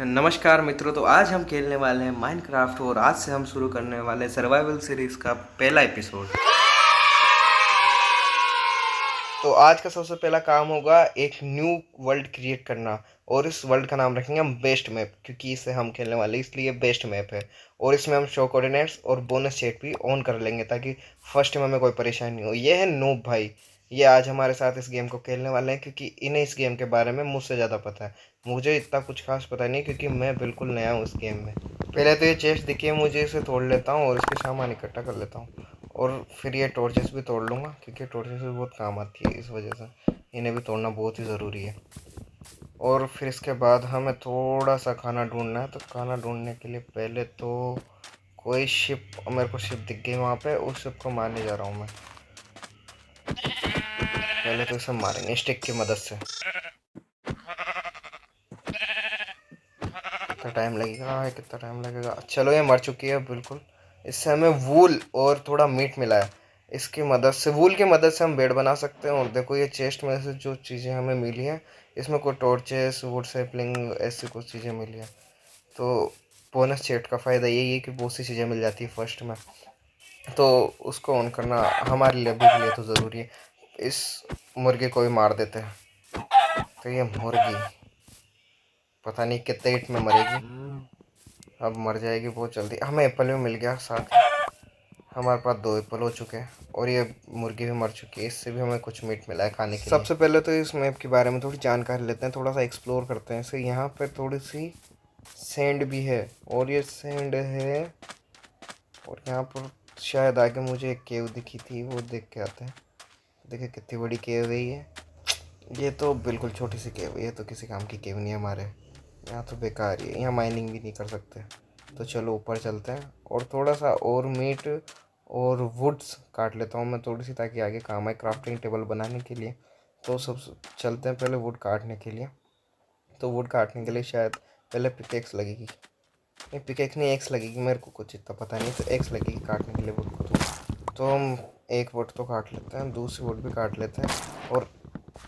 नमस्कार मित्रों। तो आज हम खेलने वाले हैं माइनक्राफ्ट और आज से हम शुरू करने वाले हैं सर्वाइवल सीरीज का पहला एपिसोड। तो आज का सबसे पहला काम होगा एक न्यू वर्ल्ड क्रिएट करना और इस वर्ल्ड का नाम रखेंगे हम बेस्ट मैप, क्योंकि इसे हम खेलने वाले इसलिए बेस्ट मैप है। और इसमें हम शो कोऑर्डिनेट्स और बोनस चेक भी ऑन कर लेंगे ताकि फर्स्ट में हमें कोई परेशानी नहीं हो। ये है नूब भाई, ये आज हमारे साथ इस गेम को खेलने वाले हैं क्योंकि इन्हें इस गेम के बारे में मुझसे ज़्यादा पता है। मुझे इतना कुछ खास पता नहीं क्योंकि मैं बिल्कुल नया हूँ इस गेम में। पहले तो ये चेस्ट दिखी है मुझे, इसे तोड़ लेता हूँ और इसके सामान इकट्ठा कर लेता हूँ। और फिर ये टॉर्चेस भी तोड़ लूँगा क्योंकि टॉर्चेस भी बहुत काम आती है, इस वजह से इन्हें भी तोड़ना बहुत ही ज़रूरी है। और फिर इसके बाद हमें थोड़ा सा खाना ढूंढना है, तो खाना ढूंढने के लिए पहले तो कोई शिप, मेरे को शिप दिख गई वहाँ पे, उस शिप को मारने जा रहा हूँ मैं। पहले तो इसे मारेंगे स्टिक की मदद से। कितना टाइम लगेगा, कितना टाइम लगेगा। चलो ये मर चुकी है बिल्कुल। इससे हमें वूल और थोड़ा मीट मिला है, इसकी मदद से, वूल की मदद से हम बेड बना सकते हैं। और देखो ये चेस्ट में से जो चीज़ें हमें मिली हैं, इसमें कोई टॉर्चेस, वुड सैपलिंग, ऐसी कुछ चीज़ें मिली हैं। तो बोनस चेस्ट का फ़ायदा यही है कि बहुत सी चीज़ें मिल जाती है फर्स्ट में, तो उसको ऑन करना हमारे लिए अभी के लिए तो ज़रूरी है। इस मुर्गे को भी मार देते हैं। तो ये मुर्गी पता नहीं कितने हिट में मरेगी, अब मर जाएगी बहुत जल्दी। हमें एप्पल भी मिल गया साथ, हमारे पास 2 एप्पल हो चुके हैं और ये मुर्गी भी मर चुकी है, इससे भी हमें कुछ मीट मिला है खाने के लिए। सबसे पहले तो इस मैप के बारे में थोड़ी जानकारी लेते हैं, थोड़ा सा एक्सप्लोर करते हैं इसे। यहाँ पर थोड़ी सी सैंड भी है और ये सैंड है, और यहाँ पर शायद आगे मुझे एक केव दिखी थी, वो देख के आते हैं। देखिए कितनी बड़ी केव है ये तो बिल्कुल छोटी सी केव है, ये तो किसी काम की केव नहीं है हमारे यहाँ, तो बेकार ही है, यहाँ माइनिंग भी नहीं कर सकते। तो चलो ऊपर चलते हैं और थोड़ा सा और मीट और वुड्स काट लेता हूँ मैं थोड़ी सी, ताकि आगे काम आए क्राफ्टिंग टेबल बनाने के लिए। तो सब चलते हैं पहले वुड काटने के लिए। तो वुड काटने के लिए शायद पहले पिकेक्स लगेगी, नहीं पिकेक्स नहीं, एक्स लगेगी, मेरे को कुछ इतना पता नहीं। तो एक्स लगेगी काटने के लिए वुड को। तो हम एक वुड तो काट लेते हैं, दूसरी वुड भी काट लेते हैं। और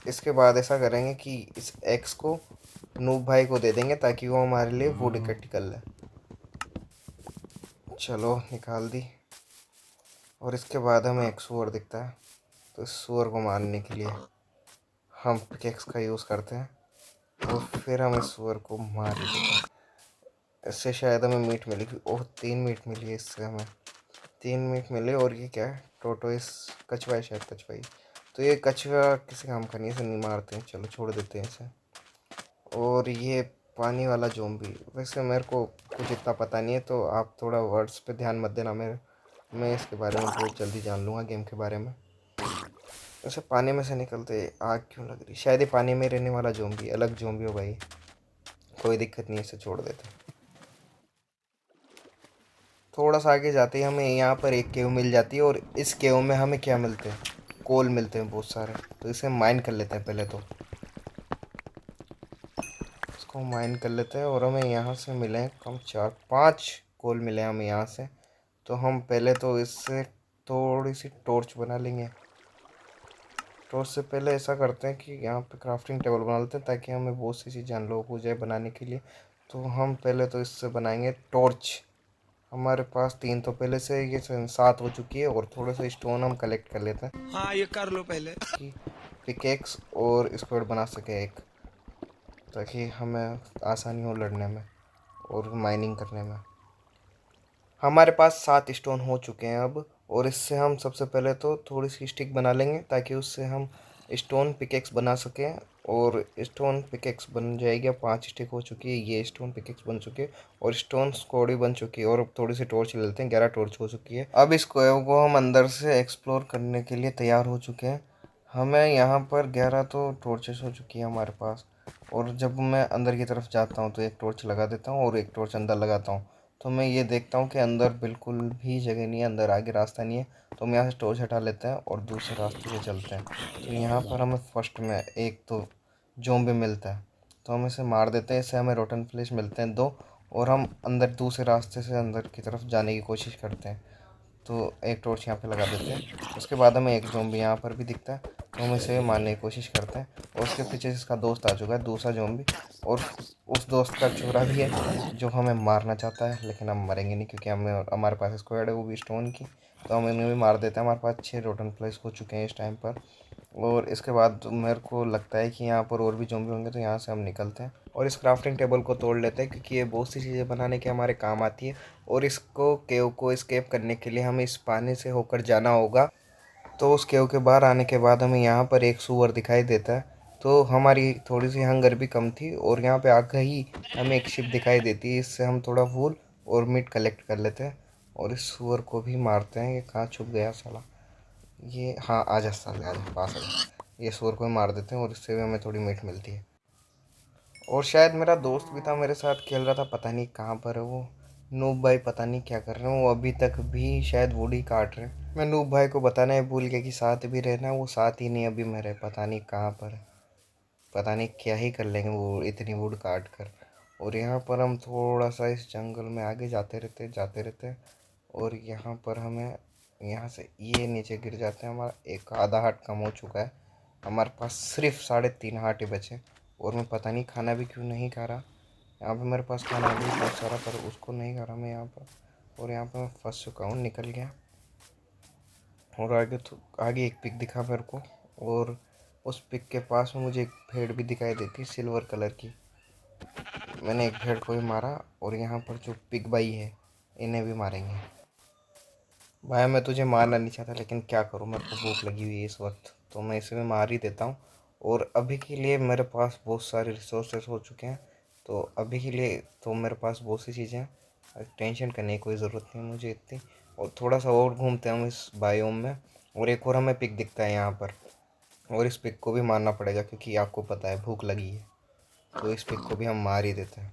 इसके बाद ऐसा करेंगे कि इस एक्स को नूब भाई को दे देंगे ताकि वो हमारे लिए वुड इकट्ठी कर ले। चलो निकाल दी। और इसके बाद हमें एक सूअर दिखता है, तो इस सूअर को मारने के लिए हम पिकेक्स का यूज़ करते हैं और फिर हम इस सूअर को मार देते हैं। इससे शायद हमें मीट मिलेगी। ओह 3 मीट मिली है इससे हमें, 3 मीट मिले। और ये क्या है, टोटोइस, कछुआ है शायद, कछुआ ही। तो ये कछुआ किसी काम का नहीं, इसे नहीं मारते हैं, चलो छोड़ देते हैं इसे। और ये पानी वाला ज़ॉम्बी, वैसे मेरे को कुछ इतना पता नहीं है, तो आप थोड़ा वर्ड्स पे ध्यान मत देना मेरे, मैं इसके बारे में बहुत जल्दी जान लूँगा गेम के बारे में। वैसे पानी में से निकलते आग क्यों लग रही, शायद ये पानी में रहने वाला ज़ॉम्बी, अलग ज़ॉम्बी हो भाई, कोई दिक्कत नहीं है, इसे छोड़ देते। थोड़ा सा आगे जाते ही हमें यहाँ पर एक केव मिल जाती है, और इस केव में हमें क्या मिलते हैं, कोल मिलते हैं बहुत सारे। तो इसे माइन कर लेते हैं पहले, तो इसको माइन कर लेते हैं। और हमें यहाँ से मिले कम 4-5 कोल मिले हमें यहाँ से। तो हम पहले तो इससे थोड़ी सी टॉर्च बना लेंगे। टॉर्च से पहले ऐसा करते हैं कि यहाँ पे क्राफ्टिंग टेबल बना लेते हैं ताकि हमें बहुत सी चीज़ें अनलॉक हो जाए बनाने के लिए। तो हम पहले तो इससे बनाएंगे टॉर्च। हमारे पास 3 तो पहले से ये 7 हो चुकी है, और थोड़े से स्टोन हम कलेक्ट कर लेते हैं। हाँ ये कर लो पहले। कि पिकेक्स और स्क्वाड बना सके एक, ताकि हमें आसानी हो लड़ने में और माइनिंग करने में। हमारे पास 7 स्टोन हो चुके हैं अब, और इससे हम सबसे पहले तो थोड़ी सी स्टिक बना लेंगे ताकि उससे हम स्टोन पिकेक्स बना सकें। और स्टोन पिकेक्स बन जाएगी, अब 5 स्टिक हो चुकी है, ये स्टोन पिकेक्स बन चुके हैं और स्टोन स्क्वाड भी बन चुकी है। और अब थोड़ी सी टॉर्च ले लेते हैं, 11 टॉर्च हो चुकी है। अब इस कोएव को हम अंदर से एक्सप्लोर करने के लिए तैयार हो चुके हैं। हमें यहाँ पर 11 तो टॉर्चेस हो चुकी है हमारे पास। और जब मैं अंदर की तरफ जाता हूँ तो एक टॉर्च लगा देता हूँ और एक टॉर्च अंदर लगाता हूँ, तो मैं ये देखता हूँ कि अंदर बिल्कुल भी जगह नहीं है, अंदर आगे रास्ता नहीं है। तो हम यहाँ से टॉर्च हटा लेते हैं और दूसरे रास्ते से चलते हैं। तो यहाँ पर हमें फर्स्ट में एक तो ज़ॉम्बी मिलता है, तो हम इसे मार देते हैं, इससे हमें रोटन फ्लेश मिलते हैं 2। और हम अंदर दूसरे रास्ते से अंदर की तरफ जाने की कोशिश करते हैं। तो एक टॉर्च यहाँ पे लगा देते हैं। उसके बाद हमें एक ज़ॉम्बी यहाँ पर भी दिखता है, तो हम इसे मारने की कोशिश करते हैं और उसके पीछे इसका दोस्त आ चुका है, दूसरा ज़ॉम्बी। और उस दोस्त का छोरा भी है जो हमें मारना चाहता है, लेकिन हम मरेंगे नहीं क्योंकि हमारे पास स्क्वाड है वो भी स्टोन की। तो हम इन्हें भी मार देते हैं। हमारे पास 6 रोटन फ्लेस हो चुके हैं इस टाइम पर। और इसके बाद मेरे को लगता है कि यहाँ पर और भी ज़ॉम्बी होंगे, तो यहाँ से हम निकलते हैं और इस क्राफ्टिंग टेबल को तोड़ लेते हैं क्योंकि ये बहुत सी चीज़ें बनाने के हमारे काम आती है। और इसको केव को एस्केप करने के लिए हमें इस पानी से होकर जाना होगा। तो उस केव के बाहर आने के बाद हमें यहाँ पर एक सूअर दिखाई देता है। तो हमारी थोड़ी सी हंगर भी कम थी और यहाँ पे आगे ही हमें एक शिप दिखाई देती है। इससे हम थोड़ा फूल और मीट कलेक्ट कर लेते हैं और इस सूअर को भी मारते हैं। ये कहाँ छुप गया साला? ये हाँ, आजा साले, आजा पास आजा। ये सूअर को भी मार देते हैं और इससे भी हमें थोड़ी मीट मिलती है। और शायद मेरा दोस्त भी था मेरे साथ खेल रहा था, पता नहीं कहाँ पर है वो। नूब भाई पता नहीं क्या कर रहे हैं, वो अभी तक भी शायद वुड ही काट रहे हैं। मैं नूब भाई को बताना है भूल गया कि साथ भी रहना है, वो साथ ही नहीं अभी मेरे, पता नहीं कहाँ पर है। पता नहीं क्या ही कर लेंगे वो इतनी वुड काट कर। और यहाँ पर हम थोड़ा सा इस जंगल में आगे जाते रहते। और यहाँ पर हमें यहाँ से ये नीचे गिर जाते हैं। हमारा एक आधा हार्ट कम हो चुका है। हमारे पास सिर्फ 3.5 हार्ट ही बचे। और मैं पता नहीं खाना भी क्यों नहीं खा रहा। यहाँ पे मेरे पास खाना भी बहुत सारा, पर उसको नहीं खा रहा मैं यहाँ पर। और यहाँ पर मैं फंस चुका हूँ, निकल गया। और आगे तो आगे एक पिक दिखा मेरे को। और उस पिक के पास में मुझे एक भेड़ भी दिखाई देती सिल्वर कलर की। मैंने एक भेड़ को भी मारा। और यहाँ पर जो पिग भाई है इन्हें भी मारेंगे। भाई मैं तुझे मारना नहीं चाहता, लेकिन क्या करूँ, मेरे को भूख लगी हुई है इस वक्त, तो मैं इसे भी मार ही देता हूँ। और अभी के लिए मेरे पास बहुत सारे रिसोर्सेस हो चुके हैं। तो अभी के लिए तो मेरे पास बहुत सी चीज़ें हैं, टेंशन करने की कोई ज़रूरत नहीं है मुझे इतनी। और थोड़ा सा और घूमते हैं हम इस बायोम में। और एक और हमें पिक दिखता है यहाँ पर। और इस पिक को भी मारना पड़ेगा क्योंकि आपको पता है भूख लगी है। तो इस पिक को भी हम मार ही देते हैं।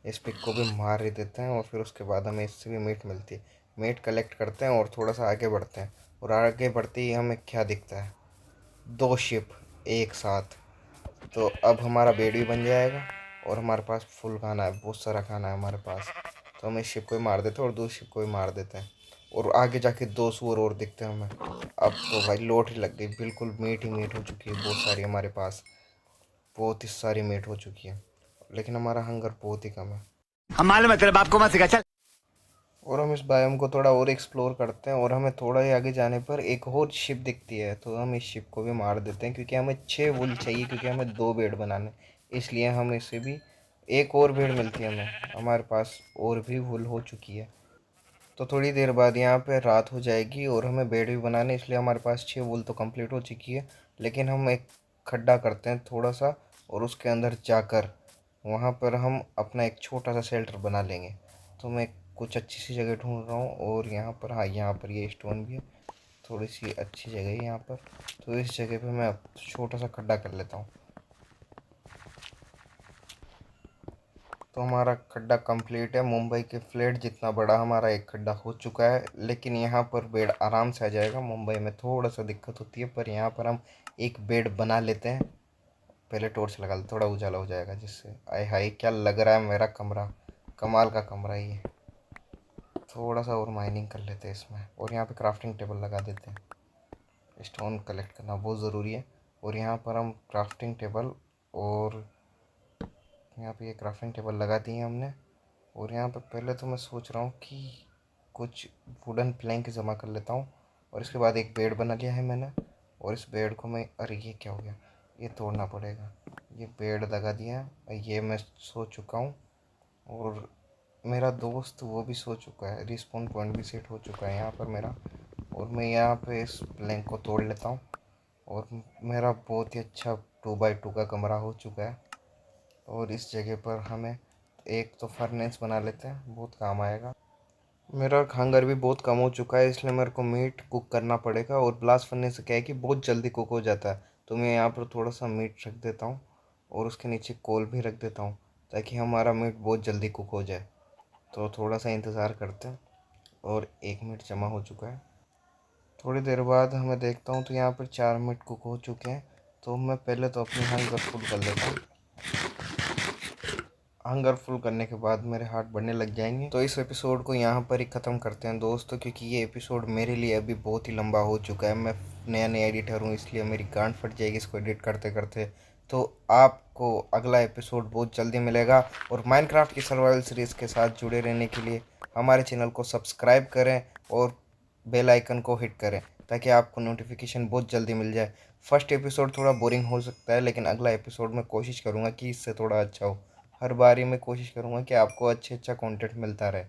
इस पिक को भी मार ही देते हैं और फिर उसके बाद हमें इससे भी मीट मिलती है। मीट कलेक्ट करते हैं और थोड़ा सा आगे बढ़ते हैं। और आगे बढ़ते ही हमें क्या दिखता है? 2 शिप एक साथ। तो अब हमारा बेड भी बन जाएगा और हमारे पास फुल खाना है, बहुत सारा खाना है हमारे पास। तो हम इस शिप को भी मार देते हैं और दूसरी शिप को भी मार देते हैं। और आगे जाके 2 सूअर और दिखते हैं हमें। अब तो भाई लॉटरी लग गई, बिल्कुल मीट ही मीट हो चुकी है बहुत सारी हमारे पास। बहुत ही सारी मीट हो चुकी है, लेकिन हमारा हंगर बहुत ही कम है। हम मालूम है तेरे बाप को मत सिखा, चल। और हम इस बायोम को थोड़ा और एक्सप्लोर करते हैं और हमें थोड़ा ही आगे जाने पर एक और शिप दिखती है। तो हम इस शिप को भी मार देते हैं क्योंकि हमें 6 वुल चाहिए, क्योंकि हमें 2 बेड बनाने, इसलिए हम इसे भी एक और बेड मिलती है हमें। हमारे पास और भी वुल हो चुकी है। तो थोड़ी देर बाद यहाँ पे रात हो जाएगी और हमें बेड भी बनाने, इसलिए हमारे पास 6 वुल तो कंप्लीट हो चुकी है। लेकिन हम एक खड्डा करते हैं थोड़ा सा और उसके अंदर जाकर वहाँ पर हम अपना एक छोटा सा शेल्टर बना लेंगे। तो मैं कुछ अच्छी सी जगह ढूंढ रहा हूँ और यहाँ पर, हाँ यहाँ पर ये स्टोन भी है, थोड़ी सी अच्छी जगह है यहाँ पर। तो इस जगह पे मैं छोटा सा खड्डा कर लेता हूँ। तो हमारा खड्डा कंप्लीट है। मुंबई के फ्लैट जितना बड़ा हमारा एक खड्डा हो चुका है। लेकिन यहाँ पर बेड आराम से आ जाएगा। मुंबई में थोड़ा सा दिक्कत होती है, पर यहाँ पर हम एक बेड बना लेते हैं। पहले टॉर्च लगा ले, थोड़ा उजाला हो जाएगा जिससे। आय हाय क्या लग रहा है मेरा कमरा, कमाल का कमरा ही है। थोड़ा सा और माइनिंग कर लेते हैं इसमें और यहाँ पे क्राफ्टिंग टेबल लगा देते हैं। स्टोन कलेक्ट करना बहुत ज़रूरी है। और यहाँ पर हम क्राफ्टिंग टेबल, और यहाँ पे ये क्राफ्टिंग टेबल लगा दी है हमने। और यहाँ पर पहले तो मैं सोच रहा हूँ कि कुछ वुडन प्लैंक जमा कर लेता हूँ। और इसके बाद एक बेड बना लिया है मैंने। और इस बेड को मैं, अरे ये क्या हो गया, ये तोड़ना पड़ेगा। ये बेड लगा दिया है, ये मैं सो चुका हूँ। और मेरा दोस्त वो भी सो चुका है, रिस्पॉन पॉइंट भी सेट हो चुका है यहाँ पर मेरा। और मैं यहाँ पे इस प्लैंक को तोड़ लेता हूँ और मेरा बहुत ही अच्छा 2x2 का कमरा हो चुका है। और इस जगह पर हमें एक तो फर्नेस बना लेते हैं, बहुत काम आएगा। मेरा हंगर भी बहुत कम हो चुका है, इसलिए मेरे को मीट कुक करना पड़ेगा। और ब्लास्ट फर्नेस से क्या है कि बहुत जल्दी कुक हो जाता है। तो मैं यहाँ पर थोड़ा सा मीट रख देता हूँ और उसके नीचे कोल भी रख देता हूँ, ताकि हमारा मीट बहुत जल्दी कुक हो जाए। तो थोड़ा सा इंतज़ार करते हैं। और 1 मिनट जमा हो चुका है। थोड़ी देर बाद हमें देखता हूँ तो यहाँ पर 4 मिनट कुक हो चुके हैं। तो मैं पहले तो अपनी हंगर फुल कर लेता हूँ। हंगर फुल करने के बाद मेरे हार्ट बढ़ने लग जाएंगे। तो इस एपिसोड को यहाँ पर ही ख़त्म करते हैं दोस्तों, क्योंकि ये एपिसोड मेरे लिए अभी बहुत ही लंबा हो चुका है। मैं नया नया एडिटर हूँ, इसलिए मेरी गांड फट जाएगी इसको एडिट करते करते। तो आपको अगला एपिसोड बहुत जल्दी मिलेगा। और माइनक्राफ्ट की सर्वाइवल सीरीज़ के साथ जुड़े रहने के लिए हमारे चैनल को सब्सक्राइब करें और बेल आइकन को हिट करें, ताकि आपको नोटिफिकेशन बहुत जल्दी मिल जाए। फर्स्ट एपिसोड थोड़ा बोरिंग हो सकता है, लेकिन अगला एपिसोड मैं कोशिश करूँगा कि इससे थोड़ा अच्छा हो। हर बारी मैं कोशिश करूँगा कि आपको अच्छा अच्छा कंटेंट मिलता रहे।